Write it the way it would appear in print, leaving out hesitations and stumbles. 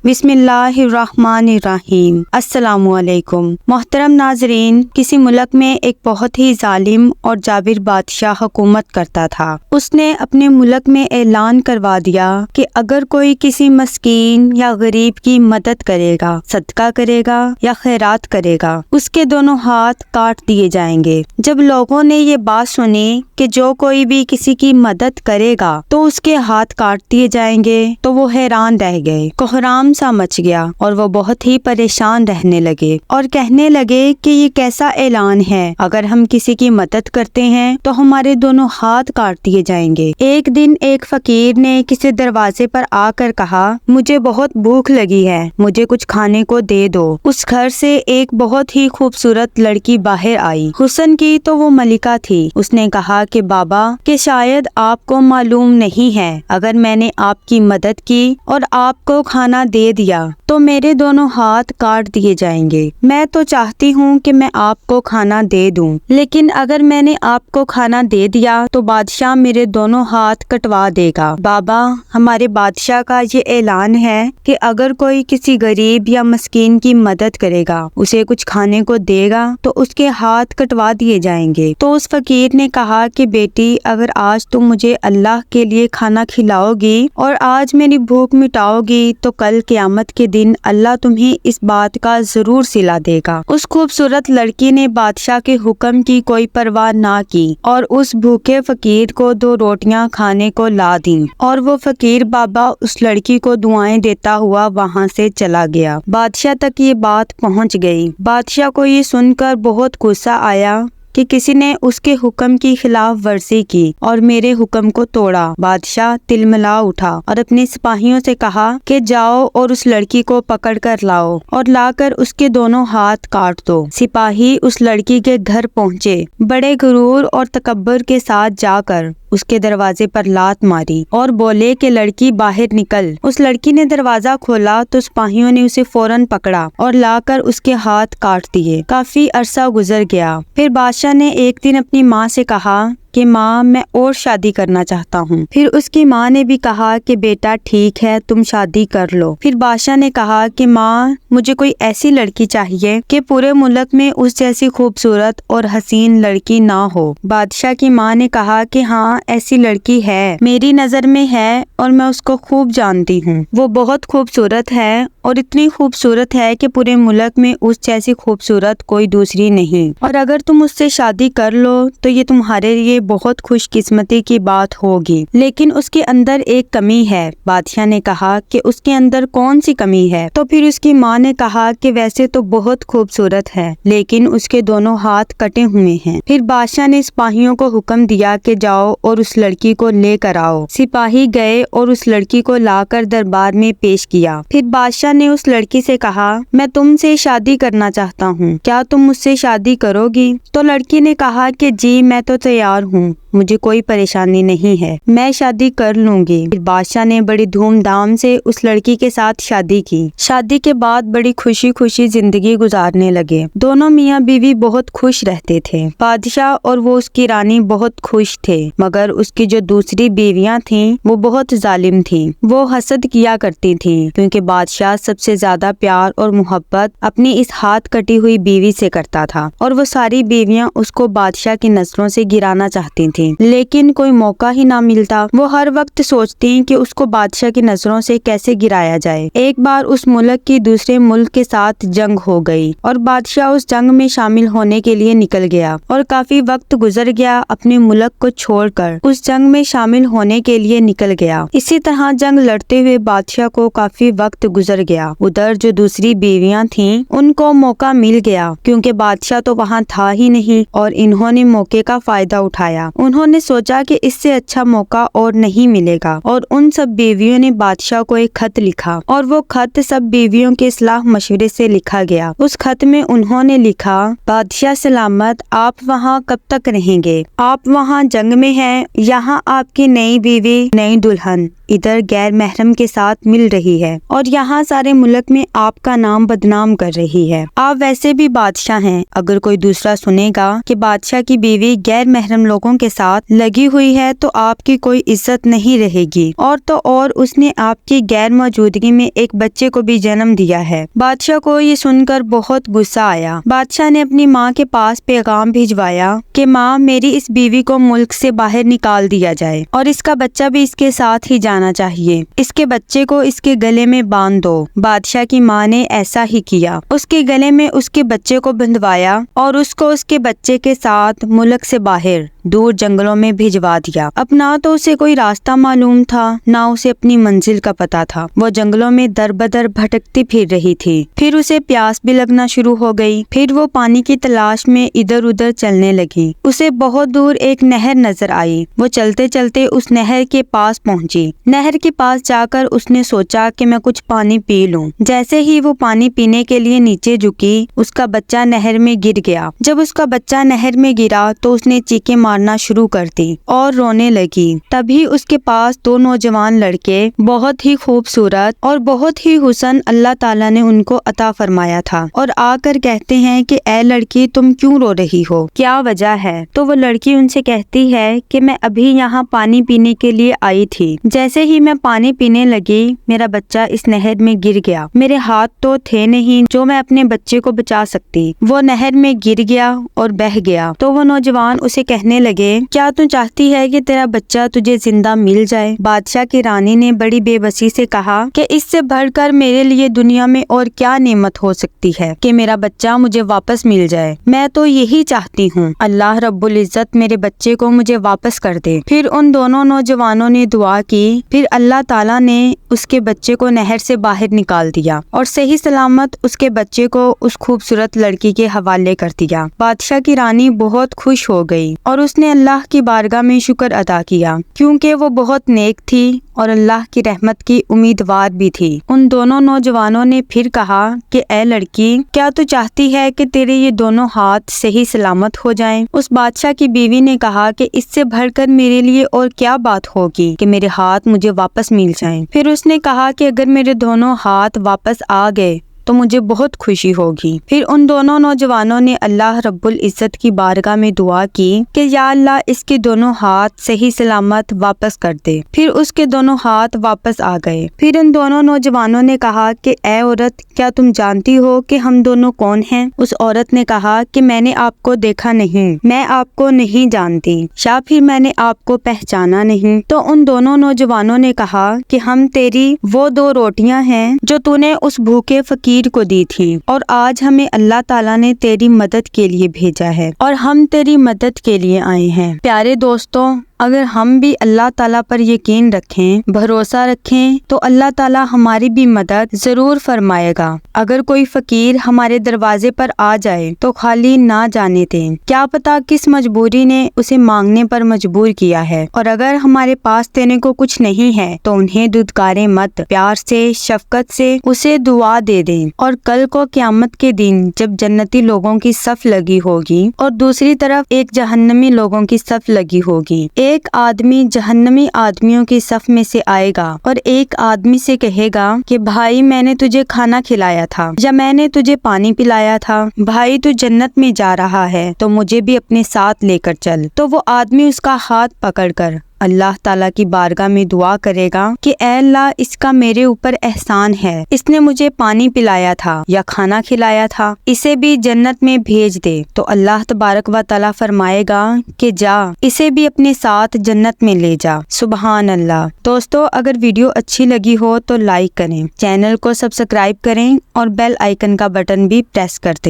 بسم اللہ الرحمن الرحیم۔ السلام علیکم محترم ناظرین، کسی ملک میں ایک بہت ہی ظالم اور جابر بادشاہ حکومت کرتا تھا۔ اس نے اپنے ملک میں اعلان کروا دیا کہ اگر کوئی کسی مسکین یا غریب کی مدد کرے گا، صدقہ کرے گا یا خیرات کرے گا، اس کے دونوں ہاتھ کاٹ دیے جائیں گے۔ جب لوگوں نے یہ بات سنی کہ جو کوئی بھی کسی کی مدد کرے گا تو اس کے ہاتھ کاٹ دیے جائیں گے تو وہ حیران رہ گئے، کوہرام سا مچ گیا اور وہ بہت ہی پریشان رہنے لگے اور کہنے لگے کہ یہ کیسا اعلان ہے، اگر ہم کسی کی مدد کرتے ہیں تو ہمارے دونوں ہاتھ کاٹ دیے جائیں گے۔ ایک دن ایک فقیر نے کسی دروازے پر آ کر کہا، مجھے بہت بھوک لگی ہے، مجھے کچھ کھانے کو دے دو۔ اس گھر سے ایک بہت ہی خوبصورت لڑکی باہر آئی، حسن کی تو وہ ملکہ تھی۔ اس نے کہا کہ بابا، کہ شاید آپ کو معلوم نہیں ہے، اگر میں نے آپ کی مدد کی اور آپ کو کھانا دے دیا تو میرے دونوں ہاتھ کاٹ دیے جائیں گے۔ میں تو چاہتی ہوں کہ میں آپ کو کھانا دے دوں، لیکن اگر میں نے آپ کو کھانا دے دیا تو بادشاہ میرے دونوں ہاتھ کٹوا دے گا۔ بابا، ہمارے بادشاہ کا یہ اعلان ہے کہ اگر کوئی کسی غریب یا مسکین کی مدد کرے گا، اسے کچھ کھانے کو دے گا تو اس کے ہاتھ کٹوا دیے جائیں گے۔ تو اس فقیر نے کہا کہ بیٹی، اگر آج تم مجھے اللہ کے لیے کھانا کھلاؤ گی اور آج میری بھوک مٹاؤ گی تو کل قیامت کے دن اللہ تمہیں اس بات کا ضرور صلہ دے گا۔ اس خوبصورت لڑکی نے بادشاہ کے حکم کی کوئی پرواہ نہ کی اور اس بھوکے فقیر کو 2 روٹیاں کھانے کو لا دیں، اور وہ فقیر بابا اس لڑکی کو دعائیں دیتا ہوا وہاں سے چلا گیا۔ بادشاہ تک یہ بات پہنچ گئی۔ بادشاہ کو یہ سن کر بہت غصہ آیا کہ کسی نے اس کے حکم کی خلاف ورزی کی اور میرے حکم کو توڑا۔ بادشاہ تلملا اٹھا اور اپنے سپاہیوں سے کہا کہ جاؤ اور اس لڑکی کو پکڑ کر لاؤ اور لا کر اس کے دونوں ہاتھ کاٹ دو۔ سپاہی اس لڑکی کے گھر پہنچے، بڑے غرور اور تکبر کے ساتھ جا کر اس کے دروازے پر لات ماری اور بولے کہ لڑکی باہر نکل۔ اس لڑکی نے دروازہ کھولا تو سپاہیوں نے اسے فوراً پکڑا اور لا کر اس کے ہاتھ کاٹ دیے۔ کافی عرصہ گزر گیا۔ پھر بادشاہ نے ایک دن اپنی ماں سے کہا کہ ماں، میں اور شادی کرنا چاہتا ہوں۔ پھر اس کی ماں نے بھی کہا کہ بیٹا ٹھیک ہے، تم شادی کر لو۔ پھر بادشاہ نے کہا کہ ماں، مجھے کوئی ایسی لڑکی چاہیے کہ پورے ملک میں اس جیسی خوبصورت اور حسین لڑکی نہ ہو۔ بادشاہ کی ماں نے کہا کہ ہاں، ایسی لڑکی ہے، میری نظر میں ہے اور میں اس کو خوب جانتی ہوں۔ وہ بہت خوبصورت ہے اور اتنی خوبصورت ہے کہ پورے ملک میں اس جیسی خوبصورت کوئی دوسری نہیں، اور اگر تم اس سے شادی کر لو تو یہ تمہارے لیے بہت خوش قسمتی کی بات ہوگی، لیکن اس کے اندر ایک کمی ہے۔ بادشاہ نے کہا کہ اس کے اندر کون سی کمی ہے؟ تو پھر اس کی ماں نے کہا کہ ویسے تو بہت خوبصورت ہے، لیکن اس کے دونوں ہاتھ کٹے ہوئے ہیں۔ پھر بادشاہ نے سپاہیوں کو حکم دیا کہ جاؤ اور اس لڑکی کو لے کر آؤ۔ سپاہی گئے اور اس لڑکی کو لا کر دربار میں پیش کیا۔ پھر بادشاہ نے اس لڑکی سے کہا، میں تم سے شادی کرنا چاہتا ہوں، کیا تم مجھ سے شادی کرو گی؟ تو لڑکی نے کہا کہ جی، میں تو تیار ہوں، مجھے کوئی پریشانی نہیں ہے، میں شادی کر لوں گی۔ پھر بادشاہ نے بڑی دھوم دھام سے اس لڑکی کے ساتھ شادی کی۔ شادی کے بعد بڑی خوشی خوشی زندگی گزارنے لگے۔ دونوں میاں بیوی بہت خوش رہتے تھے۔ بادشاہ اور وہ اس کی رانی بہت خوش تھے، مگر اس کی جو دوسری بیویاں تھیں وہ بہت ظالم تھیں۔ وہ حسد کیا کرتی تھیں، کیونکہ بادشاہ سب سے زیادہ پیار اور محبت اپنی اس ہاتھ کٹی ہوئی بیوی سے کرتا تھا، اور وہ ساری بیویاں اس کو بادشاہ کی نظروں سے گرانا چاہتی تھیں، لیکن کوئی موقع ہی نہ ملتا۔ وہ ہر وقت سوچتی کہ اس کو بادشاہ کی نظروں سے کیسے گرایا جائے۔ ایک بار اس ملک کی دوسرے ملک کے ساتھ جنگ ہو گئی اور بادشاہ اس جنگ میں شامل ہونے کے لیے نکل گیا، اور کافی وقت گزر گیا اپنے ملک کو چھوڑ کر اس جنگ میں شامل ہونے کے لیے نکل گیا۔ اسی طرح جنگ لڑتے ہوئے بادشاہ کو کافی وقت گزر گیا۔ ادھر جو دوسری بیویاں تھیں ان کو موقع مل گیا، کیونکہ بادشاہ تو وہاں تھا ہی نہیں، اور انہوں نے موقع کا فائدہ اٹھایا۔ انہوں نے سوچا کہ اس سے اچھا موقع اور نہیں ملے گا، اور ان سب بیویوں نے بادشاہ کو ایک خط لکھا، اور وہ خط سب بیویوں کے صلاح مشورے سے لکھا گیا۔ اس خط میں انہوں نے لکھا، بادشاہ سلامت، آپ وہاں کب تک رہیں گے؟ آپ وہاں جنگ میں ہیں، یہاں آپ کی نئی بیوی، نئی دلہن ادھر غیر محرم کے ساتھ مل رہی ہے، اور یہاں سارے ملک میں آپ کا نام بدنام کر رہی ہے۔ آپ ویسے بھی بادشاہ ہیں، اگر کوئی دوسرا سنے گا کہ بادشاہ کی بیوی غیر محرم لوگوں کے ساتھ لگی ہوئی ہے تو آپ کی کوئی عزت نہیں رہے گی، اور تو اور اس نے آپ کی غیر موجودگی میں ایک بچے کو بھی جنم دیا ہے۔ بادشاہ کو یہ سن کر بہت غصہ آیا۔ بادشاہ نے اپنی ماں کے پاس پیغام بھجوایا کہ ماں، میری اس بیوی کو ملک سے باہر نکال دیا جائے اور اس کا بچہ بھی اس کے ساتھ ہی جانا چاہیے۔ اس کے بچے کو اس کے گلے میں باندھ دو۔ بادشاہ کی ماں نے ایسا ہی کیا، اس کے گلے میں اس کے بچے کو بندھوایا اور اس کو اس کے بچے کے ساتھ ملک سے باہر دور جنگلوں میں بھجوا دیا۔ اب نہ تو اسے کوئی راستہ معلوم تھا، نہ اسے اپنی منزل کا پتہ تھا۔ وہ جنگلوں میں در بدر بھٹکتی پھر رہی تھی۔ پھر اسے پیاس بھی لگنا شروع ہو گئی۔ پھر وہ پانی کی تلاش میں ادھر ادھر چلنے لگی۔ اسے بہت دور ایک نہر نظر آئی۔ وہ چلتے چلتے اس نہر کے پاس پہنچی۔ نہر کے پاس جا کر اس نے سوچا کہ میں کچھ پانی پی لوں۔ جیسے ہی وہ پانی پینے کے لیے نیچے جھکی، اس کا بچہ نہر میں گر گیا۔ جب اس کا بچہ نہر میں گرا تو اس نے چیخیں مارنا شروع کر دی اور رونے لگی۔ تبھی اس کے پاس دو نوجوان لڑکے بہت ہی خوبصورت اور بہت ہی حسن اللہ تعالیٰ نے ان کو عطا فرمایا تھا، اور آ کر کہتے ہیں کہ اے لڑکی، تم کیوں رو رہی ہو؟ کیا وجہ ہے؟ تو وہ لڑکی ان سے کہتی ہے کہ میں ابھی یہاں پانی پینے کے لیے آئی تھی۔ جیسے ہی میں پانی پینے لگی، میرا بچہ اس نہر میں گر گیا۔ میرے ہاتھ تو تھے نہیں جو میں اپنے بچے کو بچا سکتی۔ وہ نہر میں گر گیا اور بہہ گیا۔ تو وہ نوجوان اسے کہنے لگے، کیا تو چاہتی ہے کہ تیرا بچہ تجھے زندہ مل جائے؟ بادشاہ کی رانی نے بڑی بے بسی سے کہا کہ اس سے بڑھ کر میرے لیے دنیا میں اور کیا نعمت ہو سکتی ہے کہ میرا بچہ مجھے واپس مل جائے۔ میں تو یہی چاہتی ہوں، اللہ رب العزت میرے بچے کو مجھے واپس کر دے۔ پھر ان دونوں نوجوانوں نے دعا کی۔ پھر اللہ تعالیٰ نے اس کے بچے کو نہر سے باہر نکال دیا اور صحیح سلامت اس کے بچے کو اس خوبصورت لڑکی کے حوالے کر دیا۔ بادشاہ کی رانی بہت خوش ہو گئی اور اس نے اللہ کی بارگاہ میں شکر ادا کیا، کیونکہ وہ بہت نیک تھی اور اللہ کی رحمت کی امیدوار بھی تھی۔ ان دونوں نوجوانوں نے پھر کہا کہ اے لڑکی، کیا تو چاہتی ہے کہ تیرے یہ دونوں ہاتھ صحیح سلامت ہو جائیں؟ اس بادشاہ کی بیوی نے کہا کہ اس سے بڑھ کر میرے لیے اور کیا بات ہوگی کہ میرے ہاتھ مجھے واپس مل جائیں۔ پھر اس نے کہا کہ اگر میرے دونوں ہاتھ واپس آ گئے تو مجھے بہت خوشی ہوگی۔ پھر ان دونوں نوجوانوں نے اللہ رب العزت کی بارگاہ میں دعا کی کہ یا اللہ، اس کے دونوں ہاتھ صحیح سلامت واپس کر دے۔ پھر اس کے دونوں ہاتھ واپس آ گئے۔ پھر ان دونوں نوجوانوں نے کہا کہ اے عورت، کیا تم جانتی ہو کہ ہم دونوں کون ہیں؟ اس عورت نے کہا کہ میں نے آپ کو دیکھا نہیں، میں آپ کو نہیں جانتی، یا پھر میں نے آپ کو پہچانا نہیں۔ تو ان دونوں نوجوانوں نے کہا کہ ہم تیری وہ دو روٹیاں ہیں جو تو نے اس بھوکے فقیر کو دی تھی، اور آج ہمیں اللہ تعالیٰ نے تیری مدد کے لیے بھیجا ہے اور ہم تیری مدد کے لیے آئے ہیں۔ پیارے دوستوں، اگر ہم بھی اللہ تعالیٰ پر یقین رکھیں، بھروسہ رکھیں، تو اللہ تعالیٰ ہماری بھی مدد ضرور فرمائے گا۔ اگر کوئی فقیر ہمارے دروازے پر آ جائے تو خالی نہ جانے دیں، کیا پتا کس مجبوری نے اسے مانگنے پر مجبور کیا ہے، اور اگر ہمارے پاس دینے کو کچھ نہیں ہے تو انہیں دھتکاریں مت، پیار سے، شفقت سے اسے دعا دے دیں۔ اور کل کو قیامت کے دن جب جنتی لوگوں کی صف لگی ہوگی اور دوسری طرف ایک جہنمی لوگوں کی صف لگی ہوگی، ایک آدمی جہنمی آدمیوں کی صف میں سے آئے گا اور ایک آدمی سے کہے گا کہ بھائی، میں نے تجھے کھانا کھلایا تھا یا میں نے تجھے پانی پلایا تھا، بھائی تو جنت میں جا رہا ہے تو مجھے بھی اپنے ساتھ لے کر چل۔ تو وہ آدمی اس کا ہاتھ پکڑ کر اللہ تعالیٰ کی بارگاہ میں دعا کرے گا کہ اے اللہ، اس کا میرے اوپر احسان ہے، اس نے مجھے پانی پلایا تھا یا کھانا کھلایا تھا، اسے بھی جنت میں بھیج دے۔ تو اللہ تبارک و تعالیٰ فرمائے گا کہ جا، اسے بھی اپنے ساتھ جنت میں لے جا۔ سبحان اللہ۔ دوستو، اگر ویڈیو اچھی لگی ہو تو لائک کریں، چینل کو سبسکرائب کریں اور بیل آئیکن کا بٹن بھی پریس کر دیں۔